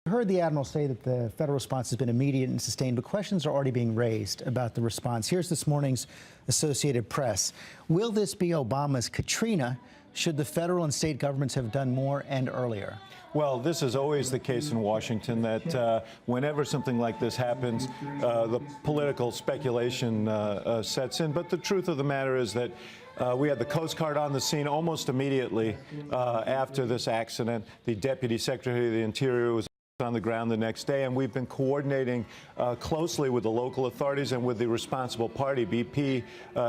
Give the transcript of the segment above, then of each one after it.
I heard the Admiral say that the federal response has been immediate and sustained, but questions are already being raised about the response. Here's this morning's Associated Press. Will this be Obama's Katrina? Should the federal and state governments have done more and earlier? Well, this is always the case in Washington, that whenever something like this happens, the political speculation sets in. But the truth of the matter is that we had the Coast Guard on the scene almost immediately after this accident. The Deputy Secretary of the Interior was on the ground the next day, and we've been coordinating closely with the local authorities and with the responsible party, BP,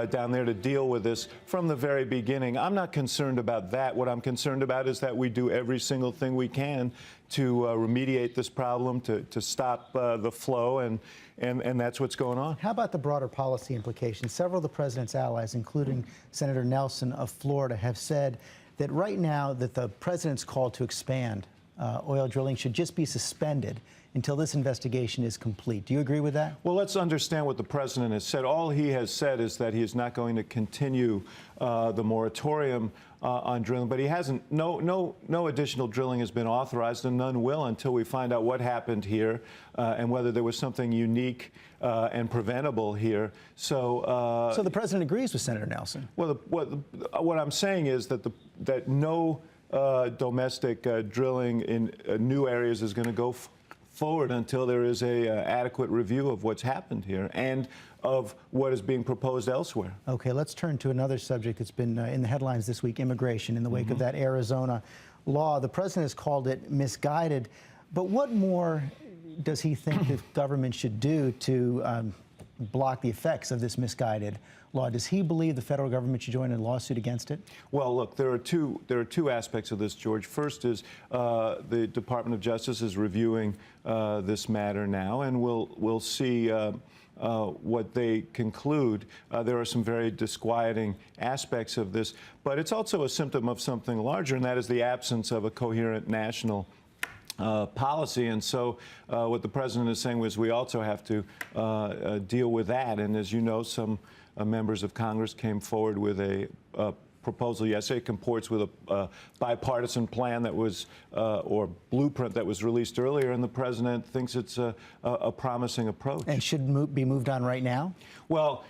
down there to deal with this from the very beginning. I'm not concerned about that. What I'm concerned about is that we do every single thing we can to remediate this problem, to stop the flow, and that's what's going on. How about the broader policy implications? Several of the president's allies, including Senator Nelson of Florida, have said that right now that the president's call to expand oil drilling should just be suspended until this investigation is complete. Do you agree with that? Well, let's understand what the president has said. All he has said is that he is not going to continue the moratorium on drilling, but he hasn't. No additional drilling has been authorized, and none will until we find out what happened here and whether there was something unique and preventable here. So the president agrees with Senator Nelson. Well, what I'm saying is that no domestic drilling in new areas is going to go forward until there is a adequate review of what's happened here and of what is being proposed elsewhere. Okay, let's turn to another subject that's been in the headlines this week, immigration, in the wake of that Arizona law. The president has called it misguided, but what more does he think the government should do to block the effects of this misguided law? Does he believe the federal government should join in a lawsuit against it? Well, look, there are two aspects of this, George. First is the Department of Justice is reviewing this matter now, and we'll see what they conclude. There are some very disquieting aspects of this, but it's also a symptom of something larger, and that is the absence of a coherent national policy. And so what the president is saying was we also have to deal with that. And as you know, some members of Congress came forward with a proposal yesterday. It comports with a bipartisan plan that was, or blueprint that was released earlier, and the president thinks it's a promising approach. And should be moved on right now? Well,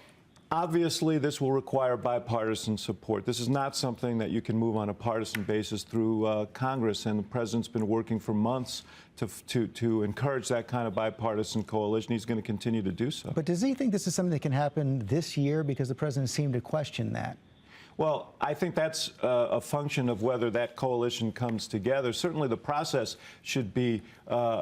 obviously, this will require bipartisan support. This is not something that you can move on a partisan basis through Congress, and the president's been working for months to encourage that kind of bipartisan coalition. He's going to continue to do so. But does he think this is something that can happen this year? Because the president seemed to question that. Well, I think that's a function of whether that coalition comes together. Certainly the process should be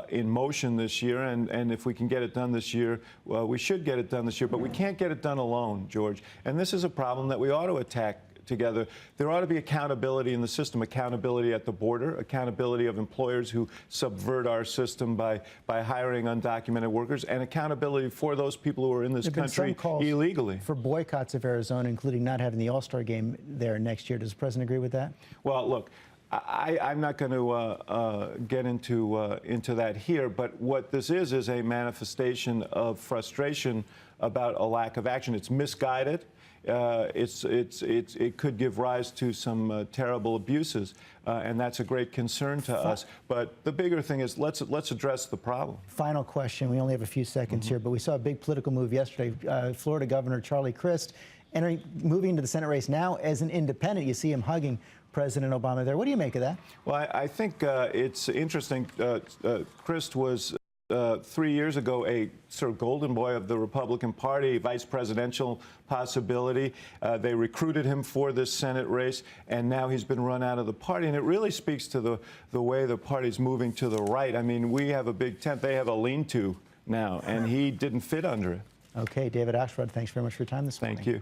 in motion this year, and if we can get it done this year, we should get it done this year. But we can't get it done alone, George. And this is a problem that we ought to attack together. There ought to be accountability in the system, accountability at the border, accountability of employers who subvert our system by hiring undocumented workers, and accountability for those people who are in this country illegally. For boycotts of Arizona, including not having the All-Star game there next year. Does the president agree with that? Well, look, I'm not going to get into that here, but what this is a manifestation of frustration about a lack of action. It's misguided. It could give rise to some terrible abuses, and that's a great concern to us. But the bigger thing is let's address the problem. Final question. We only have a few seconds here, but we saw a big political move yesterday. Florida Governor Charlie Crist moving into the Senate race now as an independent. You see him hugging President Obama there. What do you make of that? Well, I think it's interesting. Crist was 3 years ago a sort of golden boy of the Republican Party, vice presidential possibility. They recruited him for this Senate race, and now he's been run out of the party. And it really speaks to the way the party's moving to the right. I mean, we have a big tent. They have a lean-to now, and he didn't fit under it. Okay, David Axelrod, thanks very much for your time this morning. Thank you.